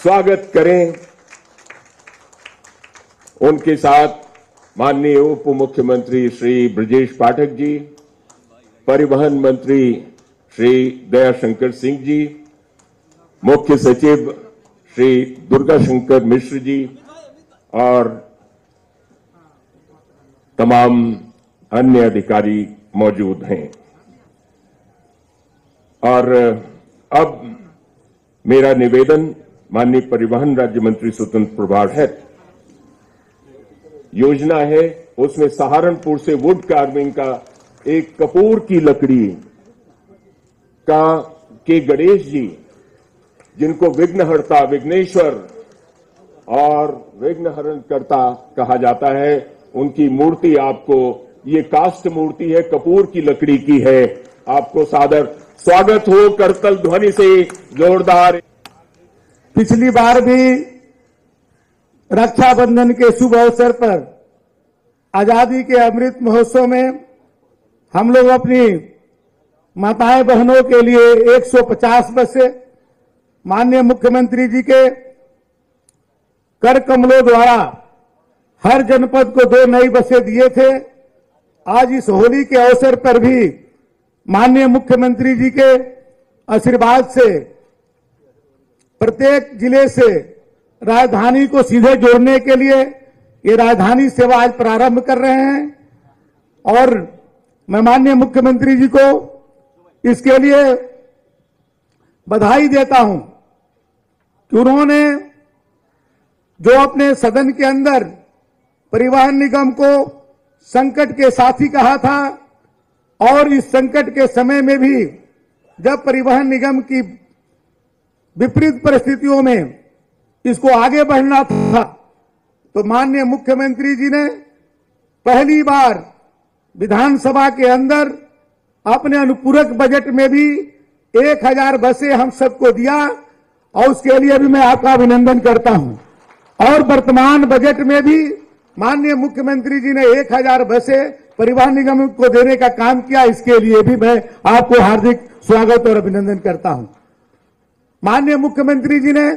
स्वागत करें। उनके साथ माननीय उप मुख्यमंत्री श्री ब्रजेश पाठक जी, परिवहन मंत्री श्री दयाशंकर सिंह जी, मुख्य सचिव श्री दुर्गा शंकर मिश्र जी और तमाम अन्य अधिकारी मौजूद हैं। और अब मेरा निवेदन माननीय परिवहन राज्य मंत्री स्वतंत्र प्रभार है, योजना है उसमें सहारनपुर से वुड कार्विंग का एक कपूर की लकड़ी का के गणेश जी, जिनको विघ्नहर्ता, विघ्नेश्वर और विघ्नहरणकर्ता कहा जाता है, उनकी मूर्ति आपको, ये काष्ठ मूर्ति है, कपूर की लकड़ी की है। आपको सादर स्वागत हो करतल ध्वनि से जोरदार। पिछली बार भी रक्षाबंधन के शुभ अवसर पर आजादी के अमृत महोत्सव में हम लोग अपनी माताएं बहनों के लिए 150 बसें माननीय मुख्यमंत्री जी के कर कमलों द्वारा हर जनपद को 2 नई बसें दिए थे। आज इस होली के अवसर पर भी माननीय मुख्यमंत्री जी के आशीर्वाद से प्रत्येक जिले से राजधानी को सीधे जोड़ने के लिए ये राजधानी सेवा आज प्रारंभ कर रहे हैं और मैं माननीय मुख्यमंत्री जी को इसके लिए बधाई देता हूं कि उन्होंने जो अपने सदन के अंदर परिवहन निगम को संकट के साथी कहा था और इस संकट के समय में भी जब परिवहन निगम की विपरीत परिस्थितियों में इसको आगे बढ़ना था तो माननीय मुख्यमंत्री जी ने पहली बार विधानसभा के अंदर अपने अनुपूरक बजट में भी 1000 बसें हम सबको दिया और उसके लिए भी मैं आपका अभिनंदन करता हूं। और वर्तमान बजट में भी माननीय मुख्यमंत्री जी ने 1000 बसें परिवहन निगम को देने का काम किया, इसके लिए भी मैं आपको हार्दिक स्वागत और अभिनंदन करता हूं। माननीय मुख्यमंत्री जी ने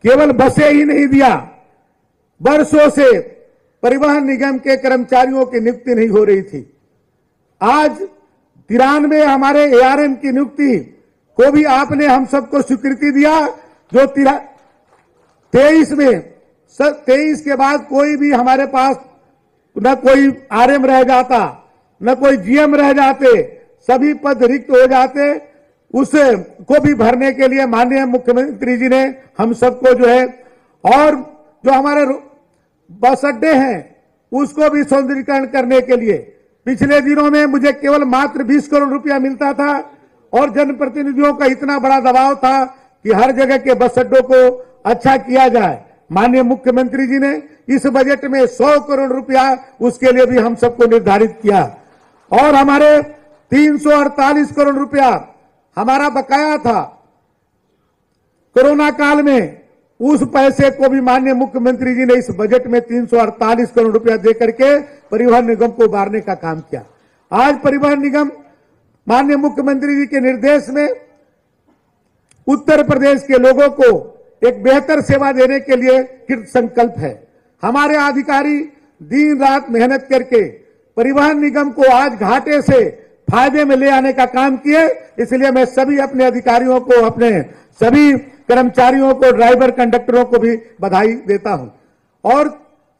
केवल बसें ही नहीं दिया, वर्षों से परिवहन निगम के कर्मचारियों की नियुक्ति नहीं हो रही थी। आज 93 हमारे ARM की नियुक्ति को भी आपने हम सबको स्वीकृति दिया, जो 23 में 23 के बाद कोई भी हमारे पास न कोई RM रह जाता, न कोई GM रह जाते, सभी पद रिक्त हो जाते। उसे को भी भरने के लिए माननीय मुख्यमंत्री जी ने हम सबको जो है, और जो हमारे बस अड्डे हैं उसको भी सौंदर्यीकरण करने के लिए पिछले दिनों में मुझे केवल मात्र 20 करोड़ रुपया मिलता था और जनप्रतिनिधियों का इतना बड़ा दबाव था कि हर जगह के बस अड्डों को अच्छा किया जाए। माननीय मुख्यमंत्री जी ने इस बजट में 100 करोड़ रुपया उसके लिए भी हम सबको निर्धारित किया और हमारे 348 करोड़ रुपया हमारा बकाया था कोरोना काल में, उस पैसे को भी माननीय मुख्यमंत्री जी ने इस बजट में 348 करोड़ रुपया देकर के परिवहन निगम को उबारने का काम किया। आज परिवहन निगम माननीय मुख्यमंत्री जी के निर्देश में उत्तर प्रदेश के लोगों को एक बेहतर सेवा देने के लिए कृत संकल्प है। हमारे अधिकारी दिन रात मेहनत करके परिवहन निगम को आज घाटे से फायदे में ले आने का काम किए। इसलिए मैं सभी अपने अधिकारियों को, अपने सभी कर्मचारियों को, ड्राइवर कंडक्टरों को भी बधाई देता हूं। और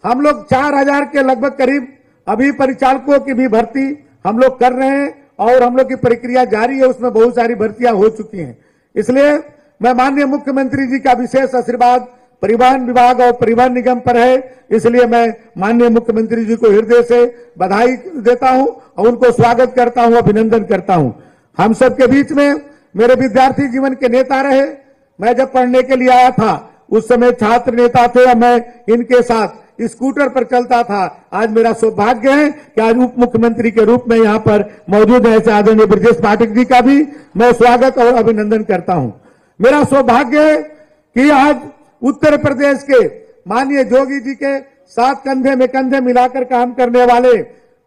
हम लोग 4000 के लगभग करीब अभी परिचालकों की भी भर्ती हम लोग कर रहे हैं और हम लोग की प्रक्रिया जारी है, उसमें बहुत सारी भर्तियां हो चुकी हैं। इसलिए मैं माननीय मुख्यमंत्री जी का विशेष आशीर्वाद परिवहन विभाग और परिवहन निगम पर है, इसलिए मैं माननीय मुख्यमंत्री जी को हृदय से बधाई देता हूं और उनको स्वागत करता हूं, अभिनंदन करता हूं। हम सबके बीच में मेरे विद्यार्थी जीवन के नेता रहे। मैं जब पढ़ने के लिए आया था उस समय छात्र नेता थे और मैं इनके साथ स्कूटर पर चलता था। आज मेरा सौभाग्य है कि आज उप मुख्यमंत्री के रूप में यहाँ पर मौजूद है। ऐसे आदरणीय ब्रजेश पाठक जी का भी मैं स्वागत और अभिनंदन करता हूं। मेरा सौभाग्य है कि आज उत्तर प्रदेश के माननीय योगी जी के साथ कंधे में कंधे मिलाकर काम करने वाले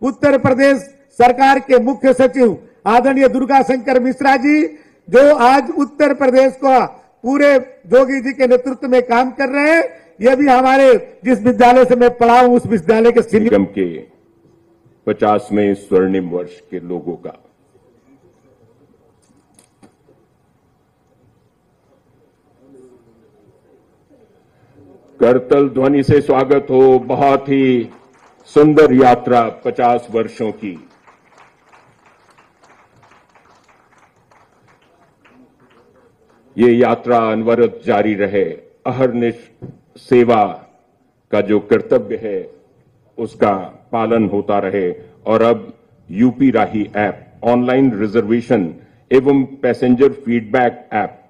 उत्तर प्रदेश सरकार के मुख्य सचिव आदरणीय दुर्गा शंकर मिश्रा जी, जो आज उत्तर प्रदेश का पूरे जोगी जी के नेतृत्व में काम कर रहे हैं। ये भी हमारे जिस विद्यालय से मैं पढ़ा हूं उस विद्यालय के सीनियर निगम के 50वें स्वर्णिम वर्ष के लोगों का करतल ध्वनि से स्वागत हो। बहुत ही सुंदर यात्रा 50 वर्षों की। ये यात्रा अनवरत जारी रहे। अहर्निश सेवा का जो कर्तव्य है उसका पालन होता रहे। और अब यूपी राही ऐप ऑनलाइन रिजर्वेशन एवं पैसेंजर फीडबैक ऐप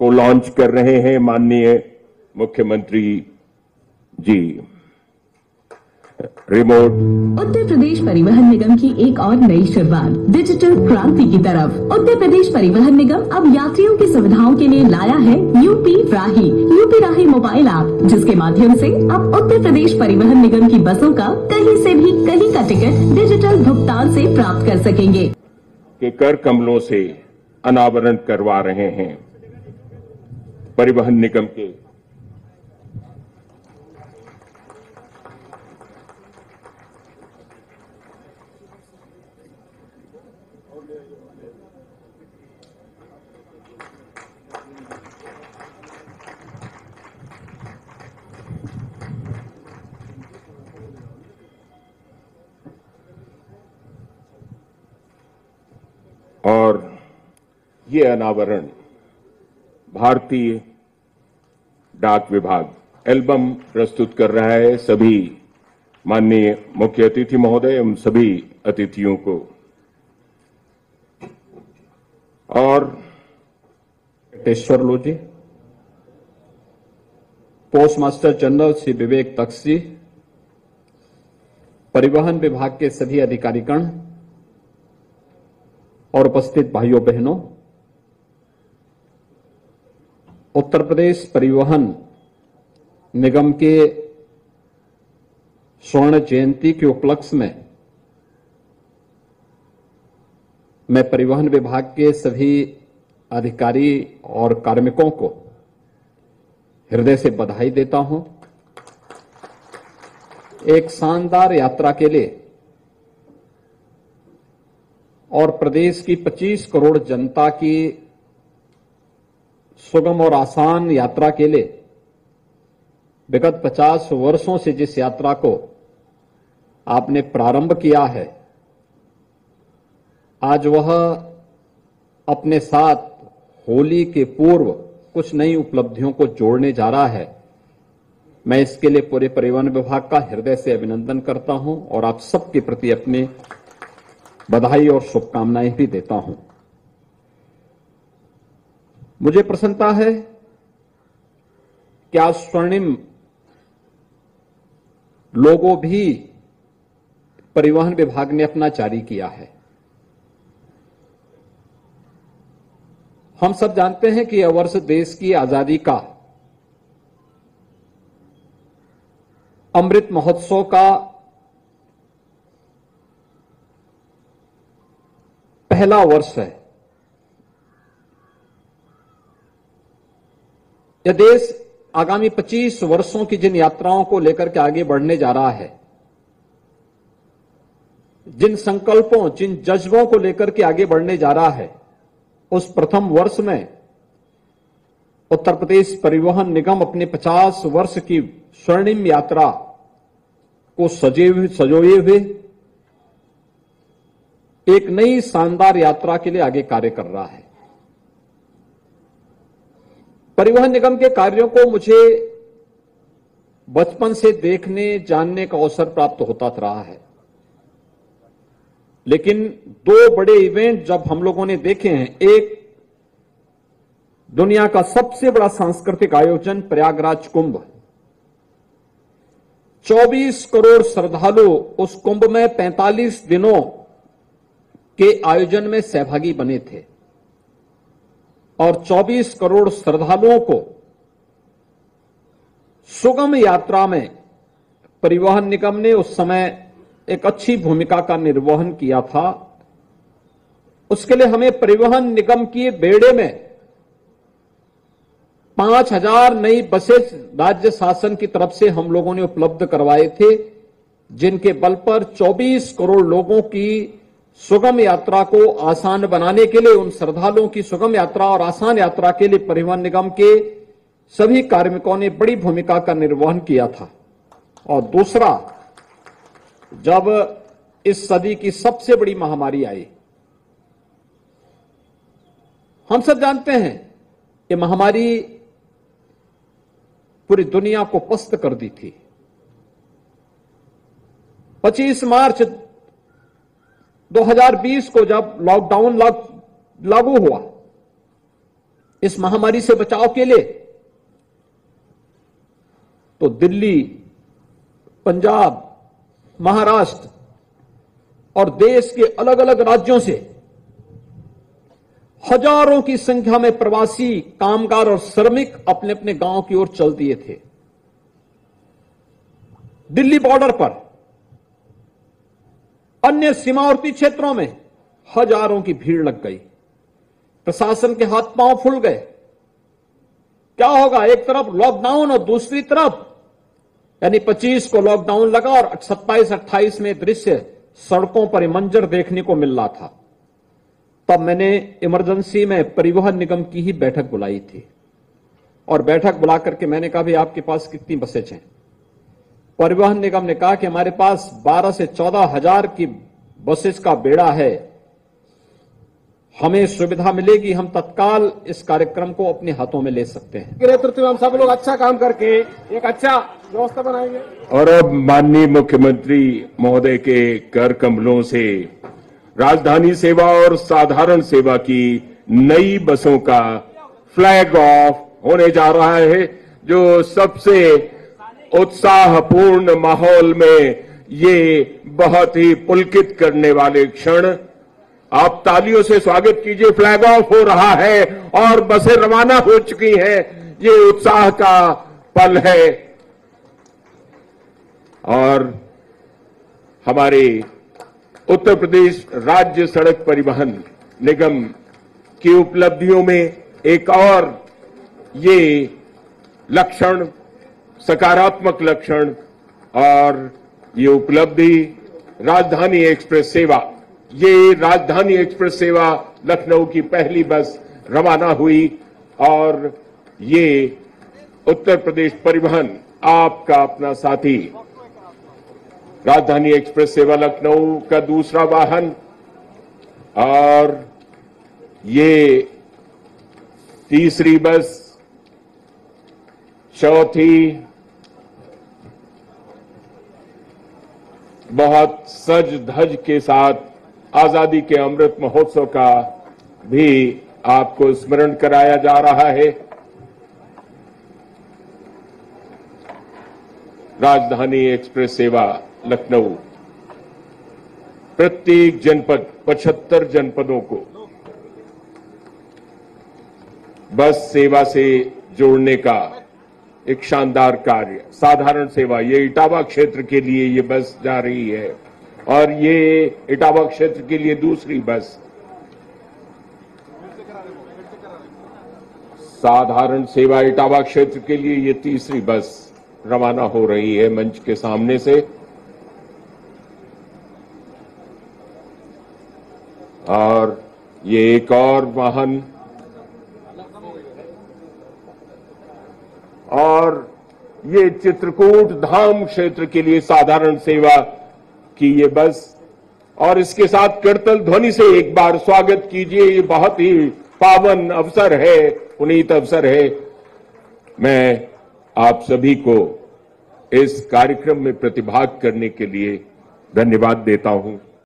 को लॉन्च कर रहे हैं माननीय मुख्यमंत्री जी। रिमोट उत्तर प्रदेश परिवहन निगम की एक और नई शुरुआत डिजिटल क्रांति की तरफ। उत्तर प्रदेश परिवहन निगम अब यात्रियों की सुविधाओं के लिए लाया है यूपी राही मोबाइल ऐप, जिसके माध्यम से आप उत्तर प्रदेश परिवहन निगम की बसों का कहीं से भी कहीं का टिकट डिजिटल भुगतान से प्राप्त कर सकेंगे। के कर कमलों से अनावरण करवा रहे हैं परिवहन निगम के और ये अनावरण भारतीय डाक विभाग एल्बम प्रस्तुत कर रहा है। सभी माननीय मुख्य अतिथि महोदय एवं सभी अतिथियों को और टेश्वरलू जी, पोस्टमास्टर जनरल श्री विवेक तख्सी, परिवहन विभाग के सभी अधिकारीगण और उपस्थित भाइयों बहनों, उत्तर प्रदेश परिवहन निगम के स्वर्ण जयंती के उपलक्ष्य में मैं परिवहन विभाग के सभी अधिकारी और कार्मिकों को हृदय से बधाई देता हूं। एक शानदार यात्रा के लिए और प्रदेश की 25 करोड़ जनता की सुगम और आसान यात्रा के लिए विगत 50 वर्षों से जिस यात्रा को आपने प्रारंभ किया है, आज वह अपने साथ होली के पूर्व कुछ नई उपलब्धियों को जोड़ने जा रहा है। मैं इसके लिए पूरे परिवहन विभाग का हृदय से अभिनंदन करता हूं और आप सबके प्रति अपने बधाई और शुभकामनाएं भी देता हूं। मुझे प्रसन्नता है कि आज स्वर्णिम लोगो भी परिवहन विभाग ने अपना जारी किया है। हम सब जानते हैं कि यह वर्ष देश की आजादी का अमृत महोत्सव का पहला वर्ष है। यह देश आगामी 25 वर्षों की जिन यात्राओं को लेकर के आगे बढ़ने जा रहा है, जिन संकल्पों, जिन जज्बों को लेकर के आगे बढ़ने जा रहा है, उस प्रथम वर्ष में उत्तर प्रदेश परिवहन निगम अपने 50 वर्ष की स्वर्णिम यात्रा को सजोए हुए एक नई शानदार यात्रा के लिए आगे कार्य कर रहा है। परिवहन निगम के कार्यों को मुझे बचपन से देखने, जानने का अवसर प्राप्त होता रहा है, लेकिन दो बड़े इवेंट जब हम लोगों ने देखे हैं, एक दुनिया का सबसे बड़ा सांस्कृतिक आयोजन प्रयागराज कुंभ, 24 करोड़ श्रद्धालु उस कुंभ में 45 दिनों के आयोजन में सहभागी बने थे और 24 करोड़ श्रद्धालुओं को सुगम यात्रा में परिवहन निगम ने उस समय एक अच्छी भूमिका का निर्वहन किया था। उसके लिए हमें परिवहन निगम की बेड़े में 5,000 नई बसेस राज्य शासन की तरफ से हम लोगों ने उपलब्ध करवाए थे, जिनके बल पर 24 करोड़ लोगों की सुगम यात्रा को आसान बनाने के लिए, उन श्रद्धालुओं की सुगम यात्रा और आसान यात्रा के लिए परिवहन निगम के सभी कार्मिकों ने बड़ी भूमिका का निर्वहन किया था। और दूसरा, जब इस सदी की सबसे बड़ी महामारी आई, हम सब जानते हैं कि महामारी पूरी दुनिया को पस्त कर दी थी। 25 मार्च 2020 को जब लॉकडाउन लागू हुआ इस महामारी से बचाव के लिए, तो दिल्ली, पंजाब, महाराष्ट्र और देश के अलग अलग राज्यों से हजारों की संख्या में प्रवासी, कामगार और श्रमिक अपने अपने गांव की ओर चल दिए थे। दिल्ली बॉर्डर पर, अन्य सीमावर्ती क्षेत्रों में हजारों की भीड़ लग गई। प्रशासन के हाथ पांव फूल गए। क्या होगा, एक तरफ लॉकडाउन और दूसरी तरफ यानी 25 को लॉकडाउन लगा और 27-28 में दृश्य सड़कों पर मंजर देखने को मिल रहा था। तब मैंने इमरजेंसी में परिवहन निगम की ही बैठक बुलाई थी और बैठक बुला करके मैंने कहा, भाई आपके पास कितनी बसें हैं? परिवहन निगम ने कहा कि हमारे पास 12 से 14 हजार की बसेस का बेड़ा है, हमें सुविधा मिलेगी, हम तत्काल इस कार्यक्रम को अपने हाथों में ले सकते हैं। नेतृत्व में हम सब लोग अच्छा काम करके एक अच्छा व्यवस्था बनाएंगे। और अब माननीय मुख्यमंत्री महोदय के कर कमलों से राजधानी सेवा और साधारण सेवा की नई बसों का फ्लैग ऑफ होने जा रहा है, जो सबसे उत्साहपूर्ण माहौल में ये बहुत ही पुलकित करने वाले क्षण। आप तालियों से स्वागत कीजिए। फ्लैग ऑफ हो रहा है और बसें रवाना हो चुकी हैं। ये उत्साह का पल है और हमारे उत्तर प्रदेश राज्य सड़क परिवहन निगम की उपलब्धियों में एक और ये लक्षण, सकारात्मक लक्षण और ये उपलब्धि राजधानी एक्सप्रेस सेवा। ये राजधानी एक्सप्रेस सेवा लखनऊ की पहली बस रवाना हुई और ये उत्तर प्रदेश परिवहन आपका अपना साथी राजधानी एक्सप्रेस सेवा लखनऊ का दूसरा वाहन और ये तीसरी बस, चौथी, बहुत सज धज के साथ आजादी के अमृत महोत्सव का भी आपको स्मरण कराया जा रहा है। राजधानी एक्सप्रेस सेवा लखनऊ प्रत्येक जनपद, 75 जनपदों को बस सेवा से जोड़ने का एक शानदार कार्य। साधारण सेवा, ये इटावा क्षेत्र के लिए ये बस जा रही है और ये इटावा क्षेत्र के लिए दूसरी बस। साधारण सेवा इटावा क्षेत्र के लिए ये तीसरी बस रवाना हो रही है मंच के सामने से। और ये एक और वाहन और ये चित्रकूट धाम क्षेत्र के लिए साधारण सेवा की ये बस। और इसके साथ कीर्तन ध्वनि से एक बार स्वागत कीजिए। ये बहुत ही पावन अवसर है, पुनीत अवसर है। मैं आप सभी को इस कार्यक्रम में प्रतिभाग करने के लिए धन्यवाद देता हूं।